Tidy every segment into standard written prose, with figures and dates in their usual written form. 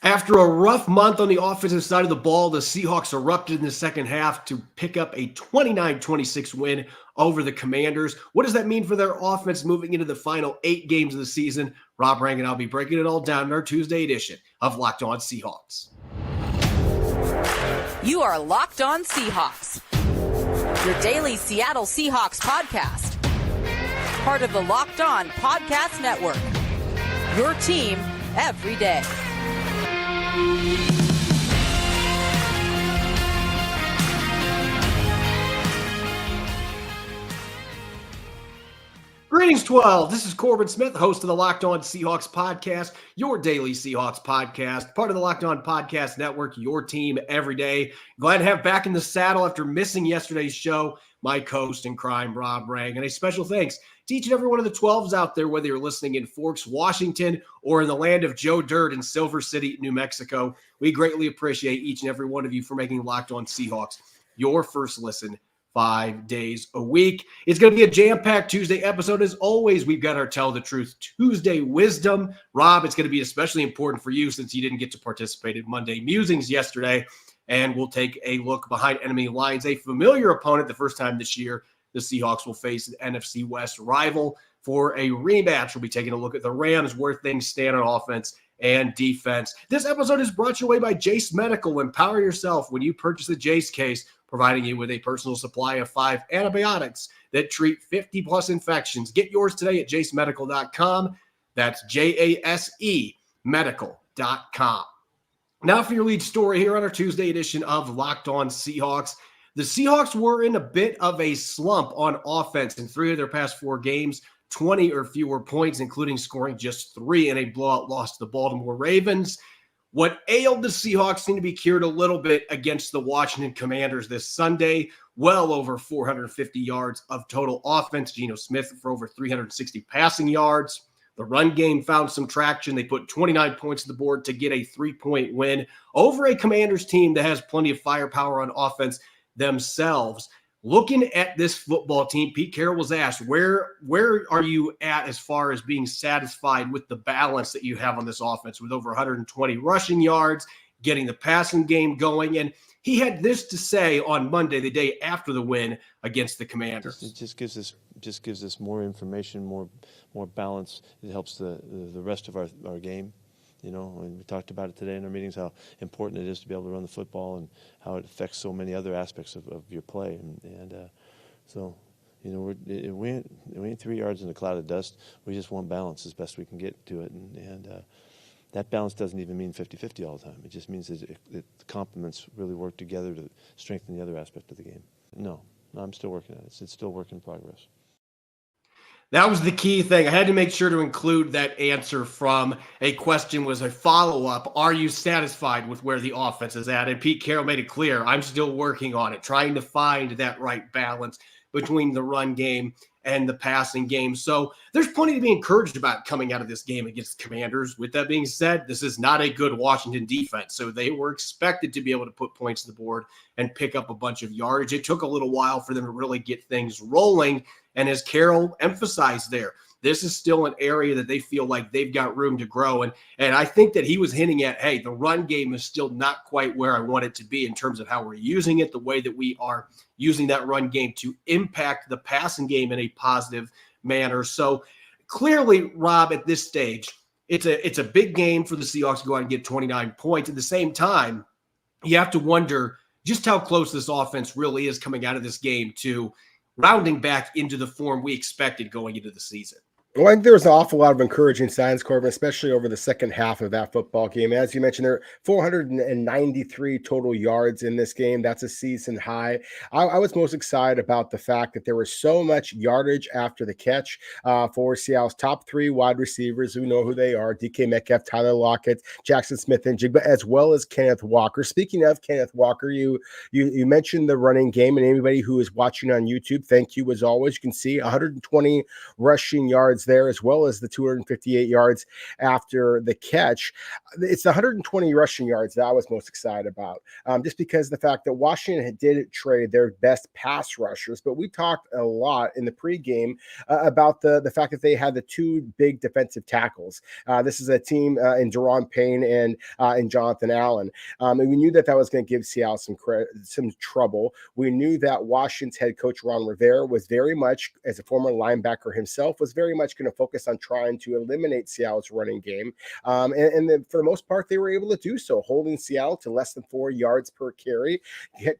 After a rough month on the offensive side of the ball, the Seahawks erupted in the second half to pick up a 29-26 win over the Commanders. What does that mean for their offense moving into the final 8 games of the season? Rob Rang and I'll be breaking it all down in our Tuesday edition of Locked On Seahawks. You are Locked On Seahawks, your daily Seattle Seahawks podcast. Part of the Locked On Podcast Network, your team every day. Greetings, 12. This is Corbin Smith, host of the Locked On Seahawks podcast, your daily Seahawks podcast, part of the Locked On Podcast Network, your team every day. Glad to have back in the saddle after missing yesterday's show, my co-host in crime, Rob Rang. And a special thanks to each and every one of the 12s out there, whether you're listening in Forks, Washington, or in the land of Joe Dirt in Silver City, New Mexico. We greatly appreciate each and every one of you for making Locked On Seahawks your first listen 5 days a week. It's going to be a jam-packed Tuesday episode. As always, we've got our Tell the Truth Tuesday wisdom. Rob, it's going to be especially important for you since you didn't get to participate in Monday Musings yesterday. And we'll take a look behind enemy lines. A familiar opponent the first time this year, the Seahawks will face an NFC West rival for a rematch. We'll be taking a look at the Rams, where things stand on offense and defense. This episode is brought your way by Jace Medical. Empower yourself when you purchase the Jace case, providing you with a personal supply of 5 antibiotics that treat 50-plus infections. Get yours today at jacemedical.com. That's Jase medical.com. Now for your lead story here on our Tuesday edition of Locked On Seahawks. The Seahawks were in a bit of a slump on offense in 3 of their past 4 games, 20 or fewer points, including scoring just 3 in a blowout loss to the Baltimore Ravens. What ailed the Seahawks seemed to be cured a little bit against the Washington Commanders this Sunday. Well over 450 yards of total offense. Geno Smith for over 360 passing yards. The run game found some traction. They put 29 points on the board to get a 3-point win over a Commanders team that has plenty of firepower on offense themselves. Looking at this football team, Pete Carroll was asked, where are you at as far as being satisfied with the balance that you have on this offense with over 120 rushing yards, getting the passing game going? And he had this to say on Monday, the day after the win against the Commanders. It just gives us more information, more balance. It helps the rest of our game. You know, and we talked about it today in our meetings, how important it is to be able to run the football and how it affects so many other aspects of your play. So, you know, we ain't 3 yards in a cloud of dust. We just want balance as best we can get to it. And that balance doesn't even mean 50-50 all the time. It just means that the complements really work together to strengthen the other aspect of the game. No, I'm still working on it. It's still work in progress. That was the key thing. I had to make sure to include that answer from a question was a follow-up. Are you satisfied with where the offense is at? And Pete Carroll made it clear, I'm still working on it, trying to find that right balance between the run game and the passing game. So there's plenty to be encouraged about coming out of this game against the Commanders. With that being said, this is not a good Washington defense. So they were expected to be able to put points on the board and pick up a bunch of yardage. It took a little while for them to really get things rolling. And as Carroll emphasized there, this is still an area that they feel like they've got room to grow. And I think that he was hinting at, hey, the run game is still not quite where I want it to be in terms of how we're using it, the way that we are using that run game to impact the passing game in a positive manner. So clearly, Rob, at this stage, it's a big game for the Seahawks to go out and get 29 points. At the same time, you have to wonder just how close this offense really is coming out of this game to rounding back into the form we expected going into the season. Well, I think there was an awful lot of encouraging signs, Corbin, especially over the second half of that football game. As you mentioned, there are 493 total yards in this game. That's a season high. I was most excited about the fact that there was so much yardage after the catch for Seattle's top 3 wide receivers. We know who they are: DK Metcalf, Tyler Lockett, Jackson Smith-Njigba, as well as Kenneth Walker. Speaking of Kenneth Walker, you mentioned the running game, and anybody who is watching on YouTube, thank you as always. You can see 120 rushing yards there, as well as the 258 yards after the catch. It's the 120 rushing yards that I was most excited about, just because the fact that Washington did trade their best pass rushers, but we talked a lot in the pregame about the fact that they had the two big defensive tackles. This is a team in Deron Payne and Jonathan Allen. And we knew that was going to give Seattle some trouble. We knew that Washington's head coach Ron Rivera was very much, as a former linebacker himself, was very much going to focus on trying to eliminate Seattle's running game. For the most part, they were able to do so, holding Seattle to less than 4 yards per carry,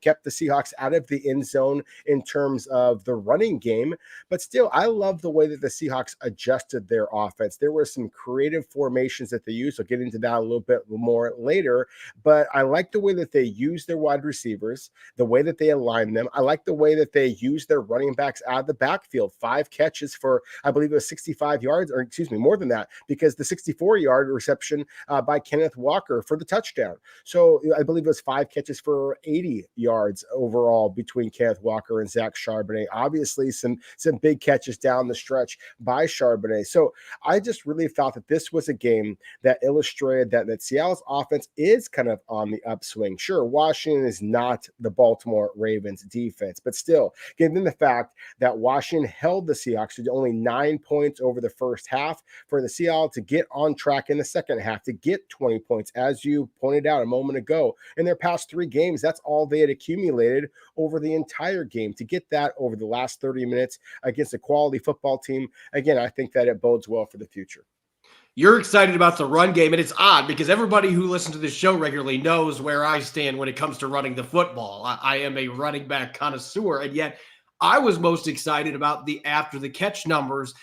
kept the Seahawks out of the end zone in terms of the running game. But still, I love the way that the Seahawks adjusted their offense. There were some creative formations that they used. I'll get into that a little bit more later. But I like the way that they use their wide receivers, the way that they align them. I like the way that they use their running backs out of the backfield. 5 catches for, I believe it was 65 yards, or excuse me, more than that, because the 64-yard reception by Kenneth Walker for the touchdown. So I believe it was 5 catches for 80 yards overall between Kenneth Walker and Zach Charbonnet. Obviously, some big catches down the stretch by Charbonnet. So I just really thought that this was a game that illustrated that Seattle's offense is kind of on the upswing. Sure, Washington is not the Baltimore Ravens defense, but still, given the fact that Washington held the Seahawks to only 9 points over the first half, for the Seahawks to get on track in the second half, to get 20 points, as you pointed out a moment ago, in their past 3 games, that's all they had accumulated over the entire game. To get that over the last 30 minutes against a quality football team, again, I think that it bodes well for the future. You're excited about the run game, and it's odd because everybody who listens to this show regularly knows where I stand when it comes to running the football. I am a running back connoisseur, and yet I was most excited about the after the catch numbers,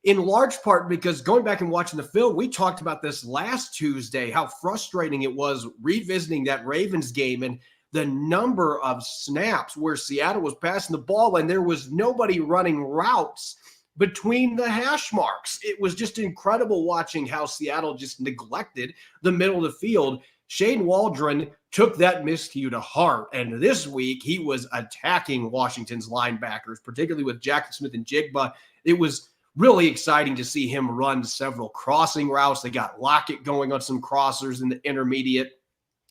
in large part because going back and watching the film, we talked about this last Tuesday, how frustrating it was revisiting that Ravens game and the number of snaps where Seattle was passing the ball and there was nobody running routes between the hash marks. It was just incredible watching how Seattle just neglected the middle of the field. Shane Waldron took that miscue to heart, and this week he was attacking Washington's linebackers, particularly with Jackson Smith-Njigba. It was really exciting to see him run several crossing routes. They got Lockett going on some crossers in the intermediate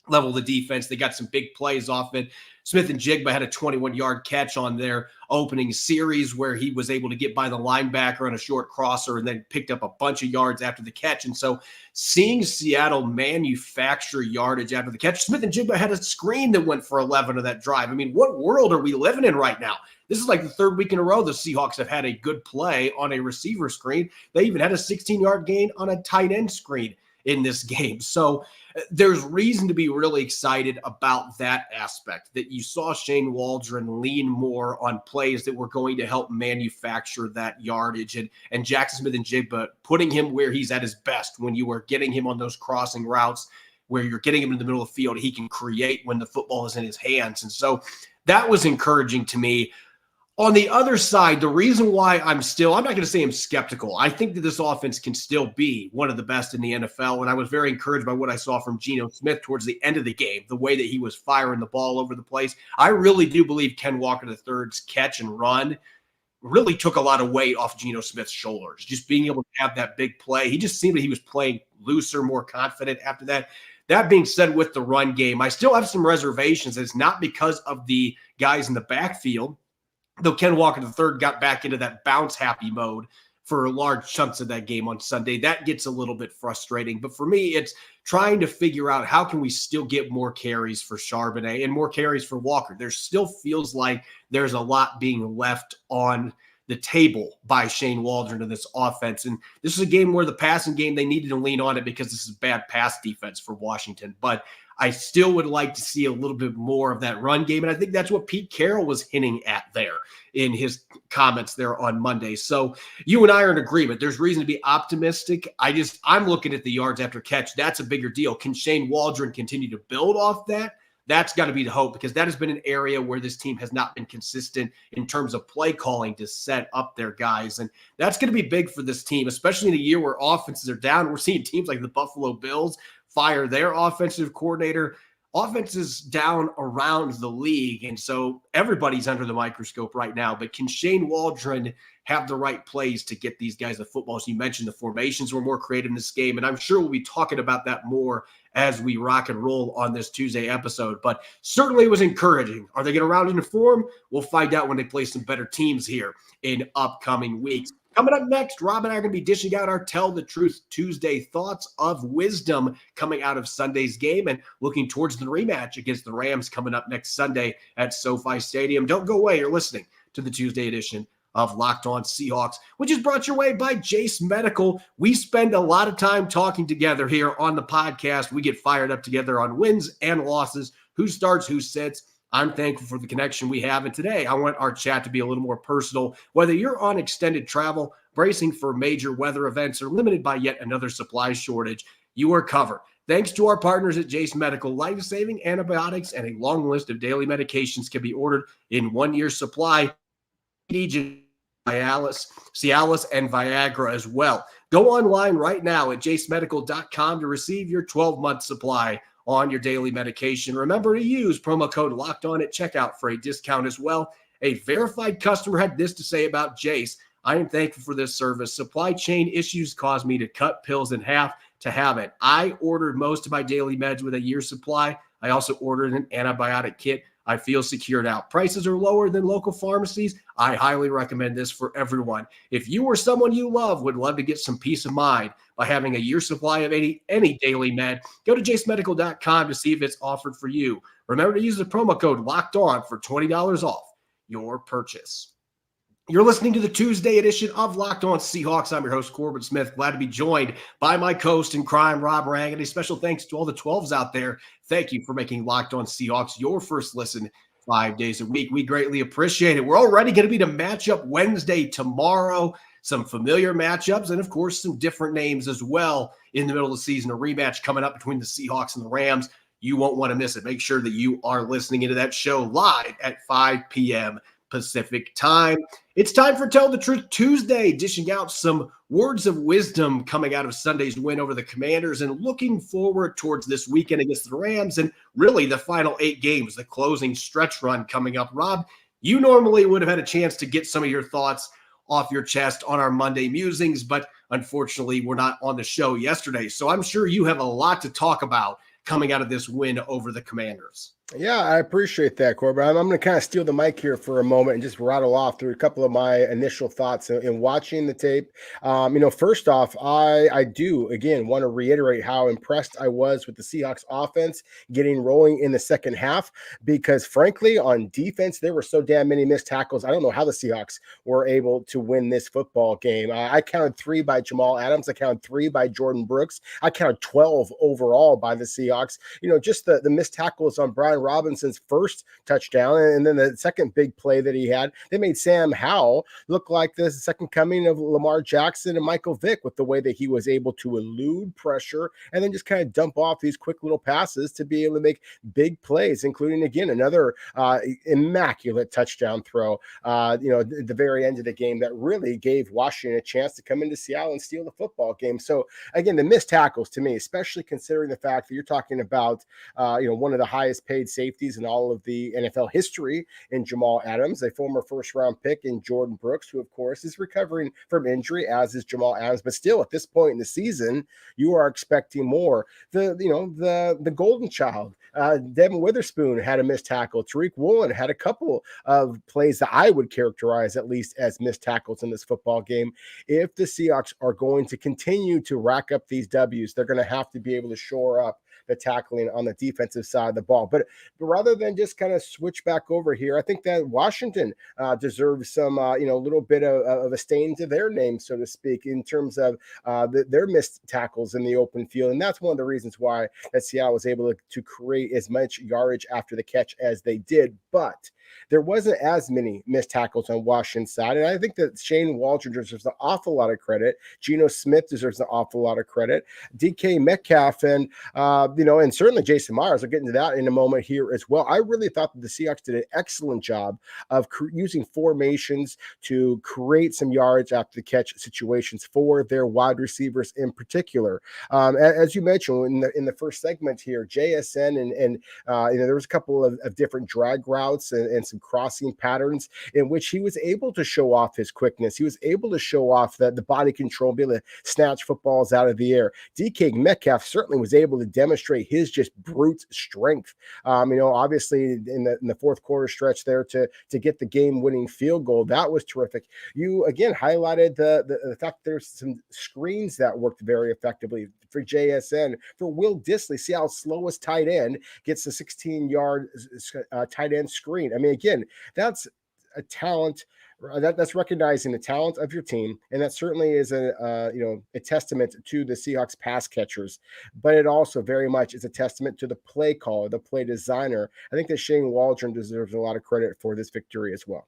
level of the defense. They got some big plays off it. Smith-Njigba had a 21-yard catch on their opening series where he was able to get by the linebacker on a short crosser and then picked up a bunch of yards after the catch. And so seeing Seattle manufacture yardage after the catch, Smith-Njigba had a screen that went for 11 of that drive. I mean, what world are we living in right now? This is like the 3rd week in a row the Seahawks have had a good play on a receiver screen. They even had a 16-yard gain on a tight end screen in this game. So there's reason to be really excited about that aspect, that you saw Shane Waldron lean more on plays that were going to help manufacture that yardage, and Jackson Smith-Njigba putting him where he's at his best when you are getting him on those crossing routes where you're getting him in the middle of the field. He can create when the football is in his hands. And so that was encouraging to me. On the other side, the reason why I'm not going to say I'm skeptical. I think that this offense can still be one of the best in the NFL, and I was very encouraged by what I saw from Geno Smith towards the end of the game, the way that he was firing the ball over the place. I really do believe Ken Walker III's catch and run really took a lot of weight off Geno Smith's shoulders, just being able to have that big play. He just seemed that he was playing looser, more confident after that. That being said, with the run game, I still have some reservations. It's not because of the guys in the backfield, though Ken Walker III got back into that bounce-happy mode for large chunks of that game on Sunday. That gets a little bit frustrating. But for me, it's trying to figure out how can we still get more carries for Charbonnet and more carries for Walker. There still feels like there's a lot being left on the table by Shane Waldron in this offense. And this is a game where the passing game, they needed to lean on it because this is bad pass defense for Washington. But I still would like to see a little bit more of that run game. And I think that's what Pete Carroll was hinting at there in his comments there on Monday. So you and I are in agreement. There's reason to be optimistic. I'm looking at the yards after catch. That's a bigger deal. Can Shane Waldron continue to build off that? That's got to be the hope, because that has been an area where this team has not been consistent in terms of play calling to set up their guys. And that's going to be big for this team, especially in a year where offenses are down. We're seeing teams like the Buffalo Bills fire their offensive coordinator. offenses down around the league. And so everybody's under the microscope right now. But can Shane Waldron have the right plays to get these guys the football? So you mentioned the formations were more creative in this game, and I'm sure we'll be talking about that more as we rock and roll on this Tuesday episode. But certainly it was encouraging. Are they going to round into form? We'll find out when they play some better teams here in upcoming weeks. Coming up next, Rob and I are going to be dishing out our Tell the Truth Tuesday thoughts of wisdom coming out of Sunday's game and looking towards the rematch against the Rams coming up next Sunday at SoFi Stadium. Don't go away. You're listening to the Tuesday edition of Locked On Seahawks, which is brought your way by Jace Medical. We spend a lot of time talking together here on the podcast. We get fired up together on wins and losses, who starts, who sits. I'm thankful for the connection we have. And today I want our chat to be a little more personal. Whether you're on extended travel, bracing for major weather events, or limited by yet another supply shortage, you are covered. Thanks to our partners at Jace Medical, life-saving antibiotics and a long list of daily medications can be ordered in 1 year supply. Cialis, and Viagra as well. Go online right now at jacemedical.com to receive your 12-month supply on your daily medication. Remember to use promo code LOCKEDON at checkout for a discount as well. A verified customer had this to say about Jace: I am thankful for this service. Supply chain issues caused me to cut pills in half to have it. I ordered most of my daily meds with a year's supply. I also ordered an antibiotic kit. I feel secure now. Prices are lower than local pharmacies. I highly recommend this for everyone. If you or someone you love would love to get some peace of mind by having a year's supply of any daily med, go to jacemedical.com to see if it's offered for you. Remember to use the promo code LOCKEDON for $20 off your purchase. You're listening to the Tuesday edition of Locked On Seahawks. I'm your host, Corbin Smith. Glad to be joined by my co-host in crime, Rob Rang. And a special thanks to all the 12s out there. Thank you for making Locked On Seahawks your first listen 5 days a week. We greatly appreciate it. We're already going to be to Matchup Wednesday tomorrow. Some familiar matchups and, of course, some different names as well in the middle of the season. A rematch coming up between the Seahawks and the Rams. You won't want to miss it. Make sure that you are listening into that show live at 5 p.m. Pacific time. It's time for Tell the Truth Tuesday, dishing out some words of wisdom coming out of Sunday's win over the Commanders and looking forward towards this weekend against the Rams and really the final 8 games, the closing stretch run coming up. Rob, you normally would have had a chance to get some of your thoughts off your chest on our Monday musings, but unfortunately we're not on the show yesterday. So I'm sure you have a lot to talk about coming out of this win over the Commanders. Yeah, I appreciate that, Corbin. I'm going to kind of steal the mic here for a moment and just rattle off through a couple of my initial thoughts in watching the tape. First off, I do, again, want to reiterate how impressed I was with the Seahawks offense getting rolling in the second half because, frankly, on defense, there were so damn many missed tackles. I don't know how the Seahawks were able to win this football game. I counted 3 by Jamal Adams. I counted 3 by Jordan Brooks. I counted 12 overall by the Seahawks. Just the missed tackles on Brian Robinson's first touchdown, and then the second big play that he had, they made Sam Howell look like the second coming of Lamar Jackson and Michael Vick with the way that he was able to elude pressure and then just kind of dump off these quick little passes to be able to make big plays, including, again, another immaculate touchdown throw, at the very end of the game that really gave Washington a chance to come into Seattle and steal the football game. So, again, the missed tackles to me, especially considering the fact that you're talking about, one of the highest paid safeties in all of the NFL history in Jamal Adams, a former first-round pick in Jordan Brooks, who, of course, is recovering from injury, as is Jamal Adams. But still, at this point in the season, you are expecting more. The golden child, Devin Witherspoon, had a missed tackle. Tariq Woolen had a couple of plays that I would characterize at least as missed tackles in this football game. If the Seahawks are going to continue to rack up these W's, they're going to have to be able to shore up the tackling on the defensive side of the ball. But rather than just kind of switch back over here, I think that Washington deserves some, little bit of a stain to their name, so to speak, in terms of their missed tackles in the open field. And that's one of the reasons why that Seattle was able to create as much yardage after the catch as they did. But there wasn't as many missed tackles on Washington's side. And I think that Shane Waldron deserves an awful lot of credit. Geno Smith deserves an awful lot of credit. DK Metcalf and certainly Jason Myers, I'll get into that in a moment here as well. I really thought that the Seahawks did an excellent job of using formations to create some yards after the catch situations for their wide receivers in particular. As you mentioned in the first segment here, JSN and there was a couple of different drag routes and some crossing patterns in which he was able to show off his quickness. He was able to show off the body control, be able to snatch footballs out of the air. DK Metcalf certainly was able to demonstrate his just brute strength. Obviously in the fourth quarter stretch there to get the game-winning field goal, that was terrific. You again highlighted the fact there's some screens that worked very effectively for JSN. For Will Dissly, Seattle's slowest tight end, gets the 16-yard tight end screen. I mean, again, that's a talent. That's recognizing the talent of your team, and that certainly is a testament to the Seahawks pass catchers. But it also very much is a testament to the play caller, the play designer. I think that Shane Waldron deserves a lot of credit for this victory as well.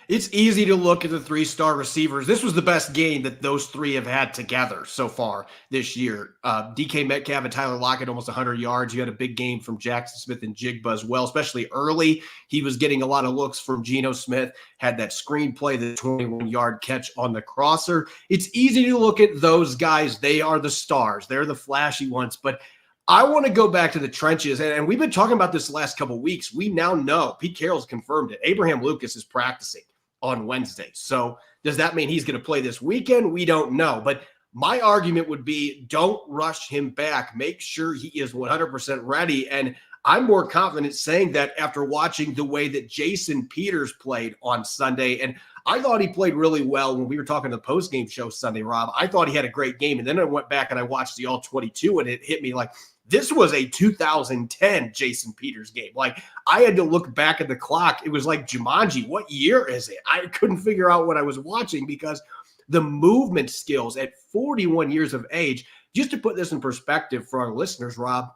It's easy to look at the three-star receivers. This was the best game that those three have had together so far this year. DK Metcalf and Tyler Lockett, almost 100 yards. You had a big game from Jackson Smith-Njigba as well, especially early. He was getting a lot of looks from Geno Smith, had that screenplay, the 21-yard catch on the crosser. It's easy to look at those guys. They are the stars. They're the flashy ones. But I want to go back to the trenches, and we've been talking about this the last couple of weeks. We now know, Pete Carroll's confirmed it, Abraham Lucas is practicing on Wednesday. So does that mean he's going to play this weekend? We don't know. But my argument would be don't rush him back. Make sure he is 100% ready. And I'm more confident saying that after watching the way that Jason Peters played on Sunday. And I thought he played really well when we were talking to the postgame show Sunday, Rob. I thought he had a great game. And then I went back and I watched the All-22, and it hit me like, this was a 2010 Jason Peters game. Like, I had to look back at the clock. It was like Jumanji. What year is it? I couldn't figure out what I was watching because the movement skills at 41 years of age, just to put this in perspective for our listeners, Rob,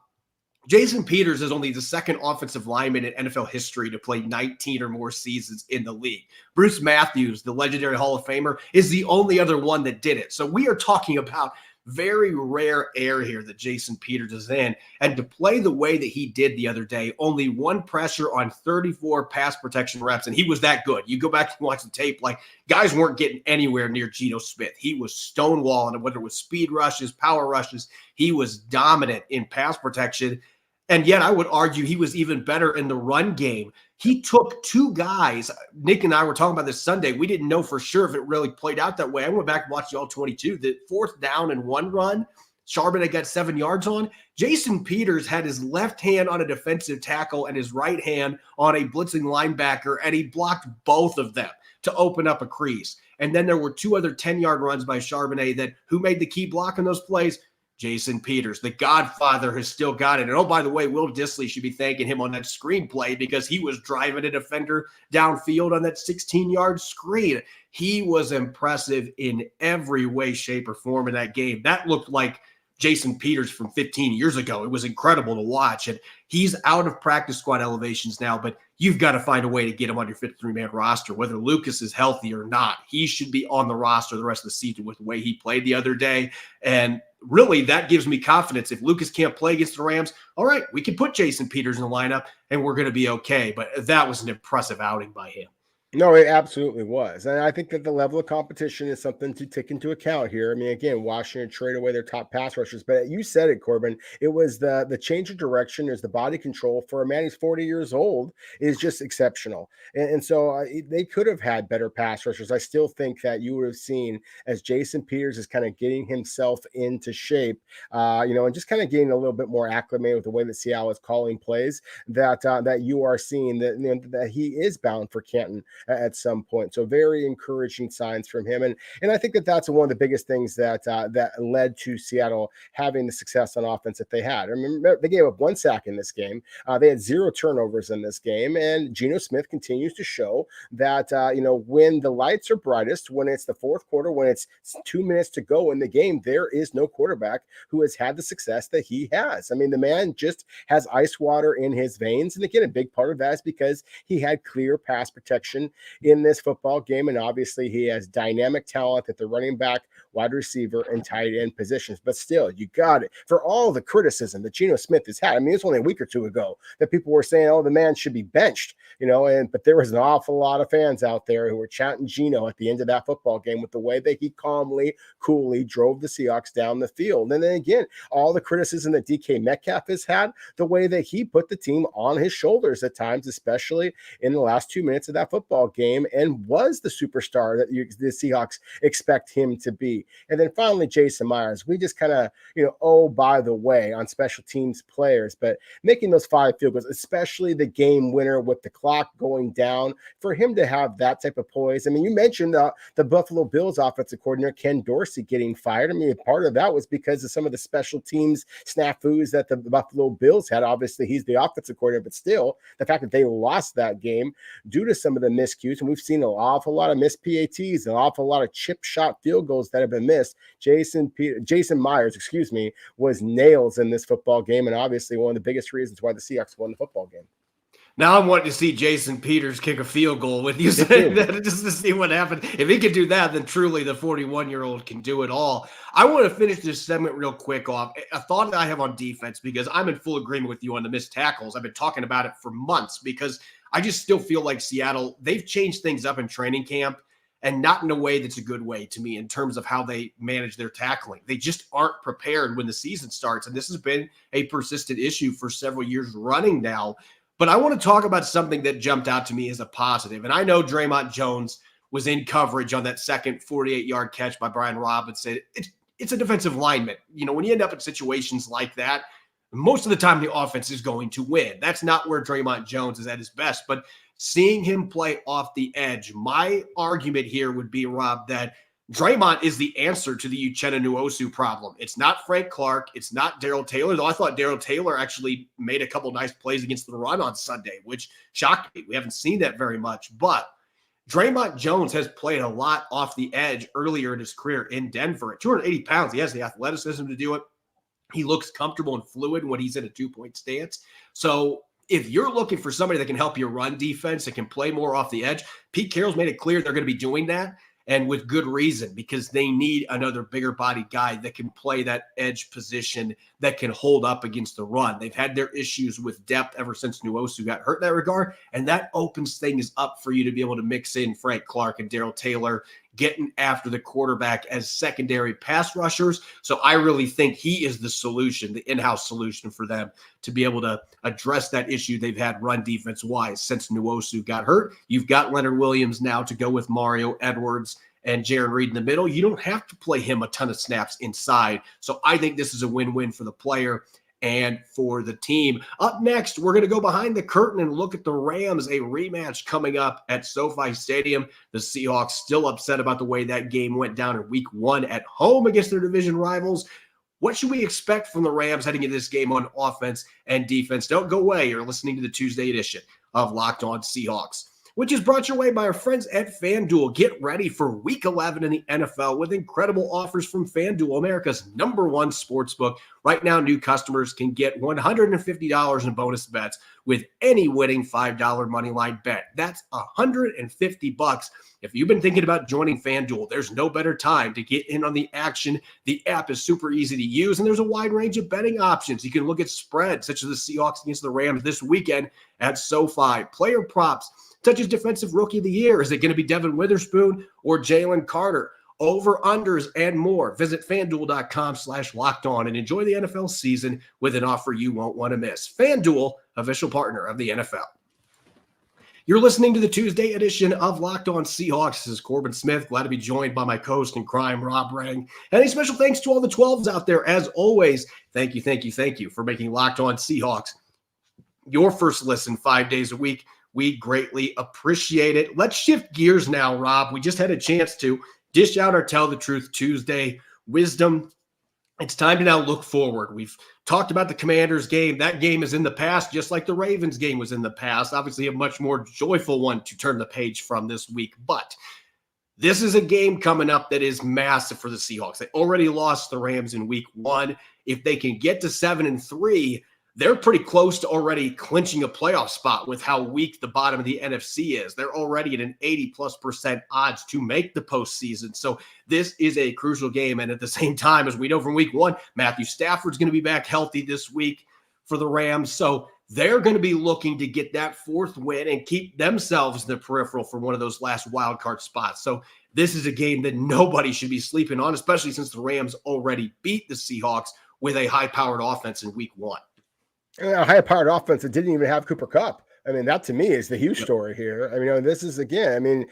Jason Peters is only the second offensive lineman in NFL history to play 19 or more seasons in the league. Bruce Matthews, the legendary Hall of Famer, is the only other one that did it. So we are talking about very rare air here that Jason Peters is in. And to play the way that he did the other day, only one pressure on 34 pass protection reps, and he was that good. You go back and watch the tape, like, guys weren't getting anywhere near Geno Smith. He was stonewalling, whether it was speed rushes, power rushes, he was dominant in pass protection. And yet I would argue he was even better in the run game. He took two guys. Nick and I were talking about this Sunday. We didn't know for sure if it really played out that way. I went back and watched the All-22. The fourth down and one run, Charbonnet got 7 yards on. Jason Peters had his left hand on a defensive tackle and his right hand on a blitzing linebacker, and he blocked both of them to open up a crease. And then there were two other 10-yard runs by Charbonnet that who made the key block in those plays? Jason Peters, the Godfather, has still got it. And oh, by the way, Will Dissly should be thanking him on that screenplay because he was driving a defender downfield on that 16-yard screen. He was impressive in every way, shape, or form in that game. That looked like Jason Peters from 15 years ago. It was incredible to watch. And he's out of practice squad elevations now, but you've got to find a way to get him on your 53-man roster, whether Lucas is healthy or not. He should be on the roster the rest of the season with the way he played the other day. And really, that gives me confidence. If Lucas can't play against the Rams, all right, we can put Jason Peters in the lineup and we're going to be okay. But that was an impressive outing by him. No, it absolutely was. And I think that the level of competition is something to take into account here. I mean, again, Washington trade away their top pass rushers, but you said it, Corbin. It was the change of direction. There's the body control for a man who's 40 years old is just exceptional. And so they could have had better pass rushers. I still think that you would have seen as Jason Peters is kind of getting himself into shape, and just kind of getting a little bit more acclimated with the way that Seattle is calling plays, that you are seeing that he is bound for Canton at some point. So very encouraging signs from him. And I think that that's one of the biggest things that led to Seattle having the success on offense that they had. I mean, they gave up 1 sack in this game. They had 0 turnovers in this game. And Geno Smith continues to show that, when the lights are brightest, when it's the fourth quarter, when it's 2 minutes to go in the game, there is no quarterback who has had the success that he has. I mean, the man just has ice water in his veins. And again, a big part of that is because he had clear pass protection in this football game. And obviously he has dynamic talent at the running back wide receiver, and tight end positions. But still, you got it. For all the criticism that Geno Smith has had, I mean, it's only a week or two ago that people were saying, oh, the man should be benched, but there was an awful lot of fans out there who were chanting Geno at the end of that football game with the way that he calmly, coolly drove the Seahawks down the field. And then again, all the criticism that DK Metcalf has had, the way that he put the team on his shoulders at times, especially in the last 2 minutes of that football game, and was the superstar that the Seahawks expect him to be. And then finally, Jason Myers, we just kind of, by the way, on special teams players, but making those 5 field goals, especially the game winner with the clock going down, for him to have that type of poise. I mean, you mentioned the Buffalo Bills offensive coordinator, Ken Dorsey, getting fired. I mean, part of that was because of some of the special teams snafus that the Buffalo Bills had. Obviously, he's the offensive coordinator, but still, the fact that they lost that game due to some of the miscues, and we've seen an awful lot of missed PATs, an awful lot of chip shot field goals that have been missed. Jason Myers, was nails in this football game, and obviously one of the biggest reasons why the Seahawks won the football game. Now I'm wanting to see Jason Peters kick a field goal with you saying that, just to see what happened. If he could do that, then truly the 41-year-old can do it all. I want to finish this segment real quick off a thought that I have on defense, because I'm in full agreement with you on the missed tackles. I've been talking about it for months because I just still feel like Seattle, they've changed things up in training camp, and not in a way that's a good way to me in terms of how they manage their tackling. They just aren't prepared when the season starts, and this has been a persistent issue for several years running now. But I want to talk about something that jumped out to me as a positive. And I know Draymond Jones was in coverage on that second 48-yard catch by Brian Robinson. It's a defensive lineman. When you end up in situations like that, most of the time the offense is going to win. That's not where Draymond Jones is at his best. But seeing him play off the edge, my argument here would be, Rob, that Draymond is the answer to the Uchenna Nwosu problem. It's not Frank Clark. It's not Darrell Taylor, though I thought Darrell Taylor actually made a couple nice plays against the run on Sunday, which shocked me. We haven't seen that very much. But Draymond Jones has played a lot off the edge earlier in his career in Denver. At 280 pounds, he has the athleticism to do it. He looks comfortable and fluid when he's in a two-point stance. So if you're looking for somebody that can help your run defense, that can play more off the edge, Pete Carroll's made it clear they're going to be doing that. And with good reason, because they need another bigger body guy that can play that edge position, that can hold up against the run. They've had their issues with depth ever since Nwosu got hurt in that regard, and that opens things up for you to be able to mix in Frank Clark and Darrell Taylor getting after the quarterback as secondary pass rushers. So I really think he is the solution, the in-house solution for them to be able to address that issue they've had run defense-wise since Nwosu got hurt. You've got Leonard Williams now to go with Mario Edwards and Jaron Reed in the middle. You don't have to play him a ton of snaps inside. So I think this is a win-win for the player and for the team. Up next, we're going to go behind the curtain and look at the Rams, a rematch coming up at SoFi Stadium. The Seahawks still upset about the way that game went down in week 1 at home against their division rivals. What should we expect from the Rams heading into this game on offense and defense? Don't go away. You're listening to the Tuesday edition of Locked On Seahawks, which is brought your way by our friends at FanDuel. Get ready for Week 11 in the NFL with incredible offers from FanDuel, America's #1 sportsbook. Right now, new customers can get $150 in bonus bets with any winning $5 moneyline bet. That's $150. If you've been thinking about joining FanDuel, there's no better time to get in on the action. The app is super easy to use, and there's a wide range of betting options. You can look at spreads, such as the Seahawks against the Rams this weekend at SoFi, player props, such as Defensive Rookie of the Year. Is it going to be Devin Witherspoon or Jalen Carter? Over-unders and more. Visit FanDuel.com/lockedon and enjoy the NFL season with an offer you won't want to miss. FanDuel, official partner of the NFL. You're listening to the Tuesday edition of Locked On Seahawks. This is Corbin Smith. Glad to be joined by my co-host in crime, Rob Rang. And a special thanks to all the 12s out there. As always, thank you for making Locked On Seahawks your first listen 5 days a week. We greatly appreciate it. Let's shift gears now, Rob. We just had a chance to dish out our Tell the Truth Tuesday wisdom. It's time to now look forward. We've talked about the Commanders game. That game is in the past, just like the Ravens game was in the past. Obviously, a much more joyful one to turn the page from this week. But this is a game coming up that is massive for the Seahawks. They already lost the Rams in week 1. If they can get to 7-3, they're pretty close to already clinching a playoff spot with how weak the bottom of the NFC is. They're already at an 80+% odds to make the postseason. So this is a crucial game. And at the same time, as we know from week one, Matthew Stafford's going to be back healthy this week for the Rams. So they're going to be looking to get that fourth win and keep themselves in the peripheral for one of those last wild card spots. So this is a game that nobody should be sleeping on, especially since the Rams already beat the Seahawks with a high-powered offense in week one. A high-powered offense that didn't even have Cooper Kupp. I mean, that to me is the huge story here. I mean, this is, again, I mean,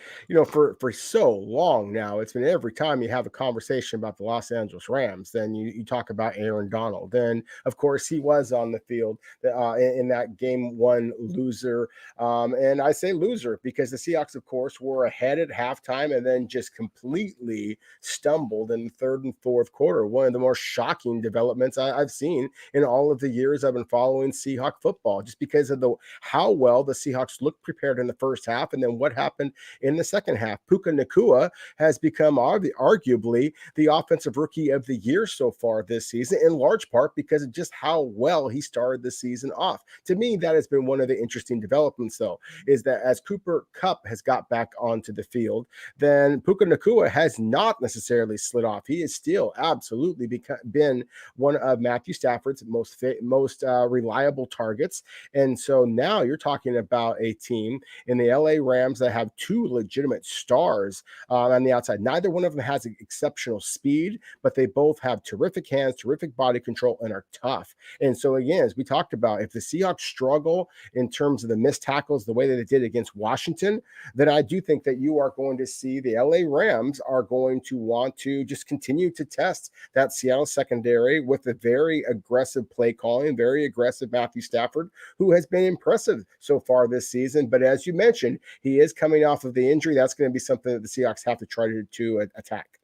for so long now, it's been every time you have a conversation about the Los Angeles Rams, then you talk about Aaron Donald. Then, of course, he was on the field in that game one loser. And I say loser because the Seahawks, of course, were ahead at halftime and then just completely stumbled in the third and fourth quarter. One of the more shocking developments I've seen in all of the years I've been following Seahawk football, just because of how well the Seahawks looked prepared in the first half and then what happened in the second half. Puka Nacua has become arguably the offensive rookie of the year so far this season, in large part because of just how well he started the season off. To me, that has been one of the interesting developments, though, is that as Cooper Kupp has got back onto the field, then Puka Nacua has not necessarily slid off. He has still absolutely been one of Matthew Stafford's most reliable targets. And so now you're talking about a team in the LA Rams that have two legitimate stars on the outside. Neither one of them has exceptional speed, but they both have terrific hands, terrific body control, and are tough. And so again, as we talked about, if the Seahawks struggle in terms of the missed tackles the way that they did against Washington, then I do think that you are going to see the LA Rams are going to want to just continue to test that Seattle secondary with a very aggressive play calling, very aggressive Matthew Stafford, who has been impressive so far this season. But as you mentioned, he is coming off of the injury. That's going to be something that the Seahawks have to try to attack.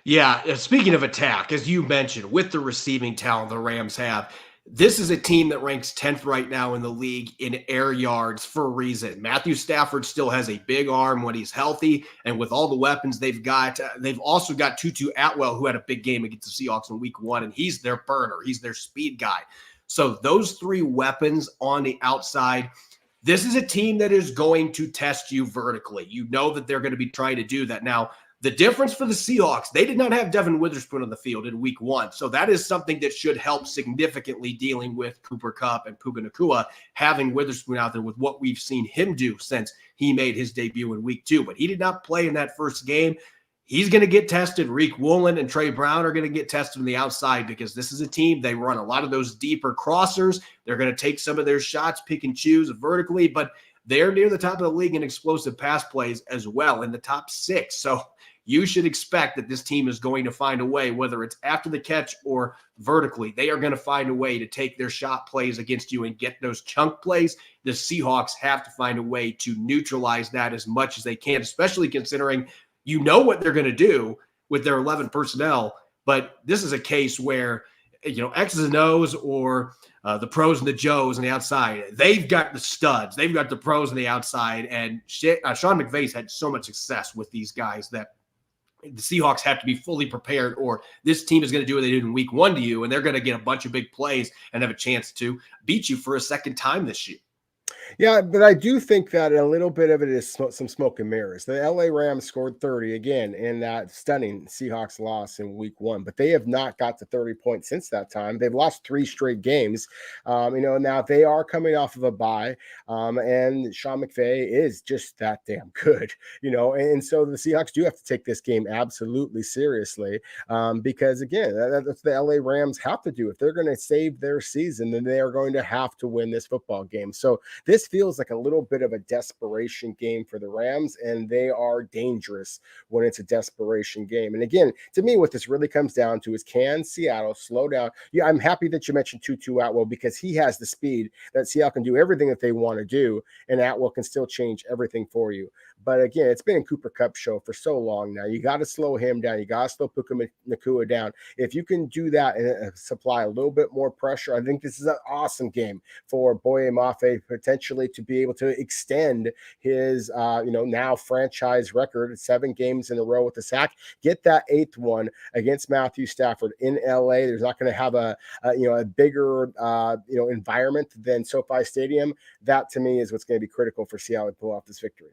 Yeah, speaking of attack, as you mentioned, with the receiving talent the Rams have, this is a team that ranks 10th right now in the league in air yards for a reason. Matthew Stafford still has a big arm when he's healthy, and with all the weapons they've got, they've also got Tutu Atwell, who had a big game against the Seahawks in week one, and he's their burner. He's their speed guy. So those three weapons on the outside, this is a team that is going to test you vertically. You know that they're going to be trying to do that. Now, the difference for the Seahawks, they did not have Devin Witherspoon on the field in week one. So that is something that should help significantly dealing with Cooper Kupp and Puka Nacua, having Witherspoon out there with what we've seen him do since he made his debut in week two. But he did not play in that first game. He's going to get tested. Reek Woolen and Trey Brown are going to get tested on the outside because this is a team. They run a lot of those deeper crossers. They're going to take some of their shots, pick and choose vertically, but they're near the top of the league in explosive pass plays as well, in the top 6. So you should expect that this team is going to find a way, whether it's after the catch or vertically. They are going to find a way to take their shot plays against you and get those chunk plays. The Seahawks have to find a way to neutralize that as much as they can, especially considering you know what they're going to do with their 11 personnel. But this is a case where, X's and O's or the pros and the Joes on the outside, they've got the studs. They've got the pros on the outside. And Sean McVay's had so much success with these guys that the Seahawks have to be fully prepared, or this team is going to do what they did in week one to you, and they're going to get a bunch of big plays and have a chance to beat you for a second time this year. Yeah, but I do think that a little bit of it is some smoke and mirrors. The LA Rams scored 30 again in that stunning Seahawks loss in week one, but they have not got to 30 points since that time. They've lost 3 straight games. Now they are coming off of a bye, and Sean McVay is just that damn good, and so the Seahawks do have to take this game absolutely seriously, because again, that's the LA Rams have to do. If they're going to save their season, then they are going to have to win this football game. So this feels like a little bit of a desperation game for the Rams, and they are dangerous when it's a desperation game. And again, to me, what this really comes down to is, can Seattle slow down? Yeah, I'm happy that you mentioned Tutu Atwell because he has the speed that Seattle can do everything that they want to do, and Atwell can still change everything for you. But again, it's been a Cooper Kupp show for so long now. You got to slow him down. You got to slow Puka Nacua down. If you can do that and supply a little bit more pressure, I think this is an awesome game for Boye Mafe potentially to be able to extend his, now franchise record, 7 games in a row with the sack. Get that 8th one against Matthew Stafford in LA. There's not going to have a bigger, environment than SoFi Stadium. That to me is what's going to be critical for Seattle to pull off this victory.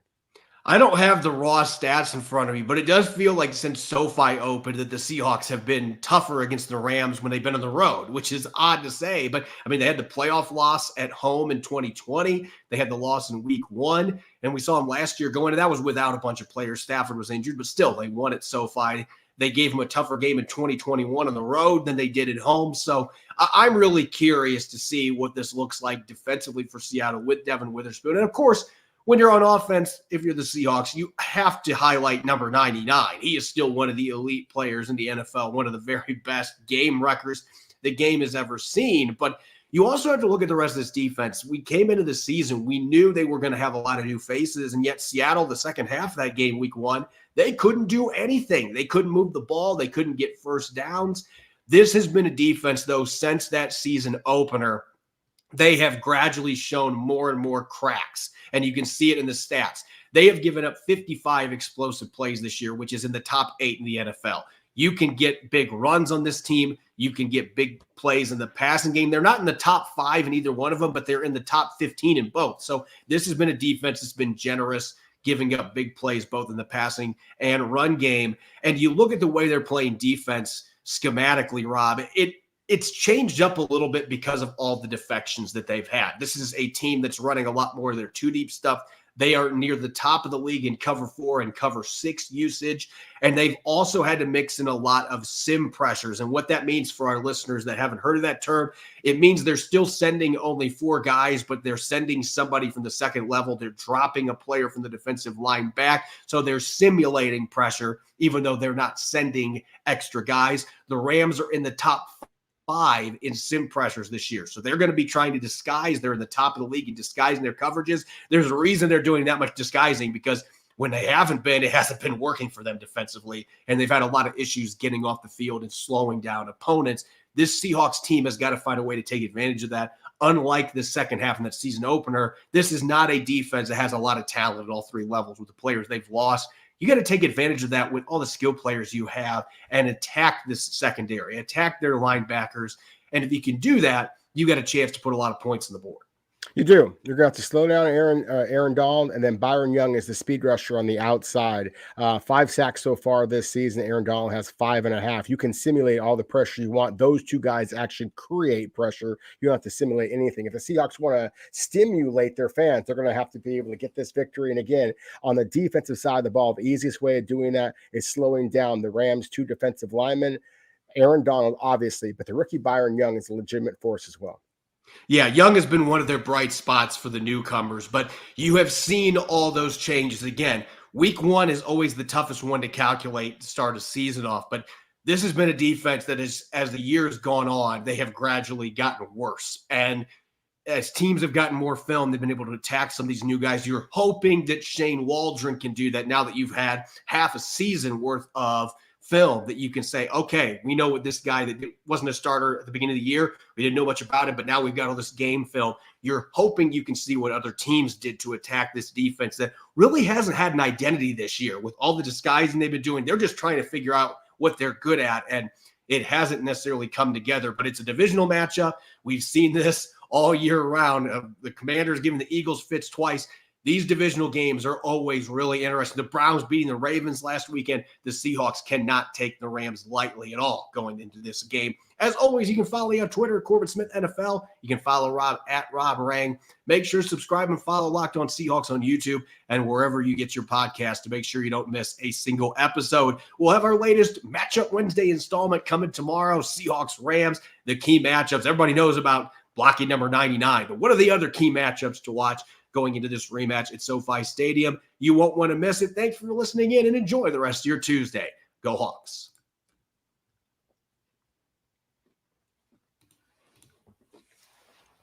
I don't have the raw stats in front of me, but it does feel like since SoFi opened that the Seahawks have been tougher against the Rams when they've been on the road, which is odd to say. But, I mean, they had the playoff loss at home in 2020. They had the loss in week 1, and we saw them last year going, and that was without a bunch of players. Stafford was injured, but still, they won at SoFi. They gave them a tougher game in 2021 on the road than they did at home. So I'm really curious to see what this looks like defensively for Seattle with Devin Witherspoon. And, of course, when you're on offense, if you're the Seahawks, you have to highlight number 99. He is still one of the elite players in the NFL, one of the very best game wreckers the game has ever seen. But you also have to look at the rest of this defense. We came into the season, we knew they were going to have a lot of new faces, and yet Seattle, the second half of that game, week 1, they couldn't do anything. They couldn't move the ball. They couldn't get first downs. This has been a defense, though, since that season opener. They have gradually shown more and more cracks, and you can see it in the stats. They have given up 55 explosive plays this year, which is in the top 8 in the NFL. You can get big runs on this team. You can get big plays in the passing game. They're not in the top 5 in either one of them, but they're in the top 15 in both. So this has been a defense that's been generous, giving up big plays both in the passing and run game. And you look at the way they're playing defense schematically, Rob, it's changed up a little bit because of all the defections that they've had. This is a team that's running a lot more of their 2-deep stuff. They are near the top of the league in cover 4 and cover 6 usage. And they've also had to mix in a lot of sim pressures. And what that means for our listeners that haven't heard of that term, it means they're still sending only 4 guys, but they're sending somebody from the second level. They're dropping a player from the defensive line back. So they're simulating pressure, even though they're not sending extra guys. The Rams are in the top 5 in sim pressures this year. So they're going to be trying to disguise. They're in the top of the league in disguising their coverages. There's a reason they're doing that much disguising, because when they haven't been, it hasn't been working for them defensively. And they've had a lot of issues getting off the field and slowing down opponents. This Seahawks team has got to find a way to take advantage of that. Unlike the second half in that season opener, this is not a defense that has a lot of talent at all 3 levels with the players they've lost. You got to take advantage of that with all the skill players you have and attack this secondary, attack their linebackers. And if you can do that, you got a chance to put a lot of points on the board. You do. You're going to have to slow down Aaron Donald, and then Byron Young is the speed rusher on the outside. 5 sacks so far this season. Aaron Donald has 5.5. You can simulate all the pressure you want. Those 2 guys actually create pressure. You don't have to simulate anything. If the Seahawks want to stimulate their fans, they're going to have to be able to get this victory. And again, on the defensive side of the ball, the easiest way of doing that is slowing down the Rams' 2 defensive linemen. Aaron Donald, obviously, but the rookie Byron Young is a legitimate force as well. Yeah, Young has been one of their bright spots for the newcomers, but you have seen all those changes. Again, week 1 is always the toughest one to calculate to start a season off, but this has been a defense that is, as the years gone on, they have gradually gotten worse. And as teams have gotten more film, they've been able to attack some of these new guys. You're hoping that Shane Waldron can do that now that you've had half a season worth of film, that you can say, okay, we know what this guy that wasn't a starter at the beginning of the year, we didn't know much about him, but now we've got all this game film. You're hoping you can see what other teams did to attack this defense that really hasn't had an identity this year. With all the disguising they've been doing, they're just trying to figure out what they're good at, and it hasn't necessarily come together. But it's a divisional matchup. We've seen this all year round. The Commanders giving the Eagles fits twice. These divisional games are always really interesting. The Browns beating the Ravens last weekend. The Seahawks cannot take the Rams lightly at all going into this game. As always, you can follow me on Twitter, Corbin Smith NFL. You can follow Rob at Rob Rang. Make sure to subscribe and follow Locked On Seahawks on YouTube and wherever you get your podcast to make sure you don't miss a single episode. We'll have our latest Matchup Wednesday installment coming tomorrow. Seahawks, Rams, the key matchups. Everybody knows about blocking number 99, but what are the other key matchups to watch going into this rematch at SoFi Stadium? You won't want to miss it. Thanks for listening in and enjoy the rest of your Tuesday. Go Hawks.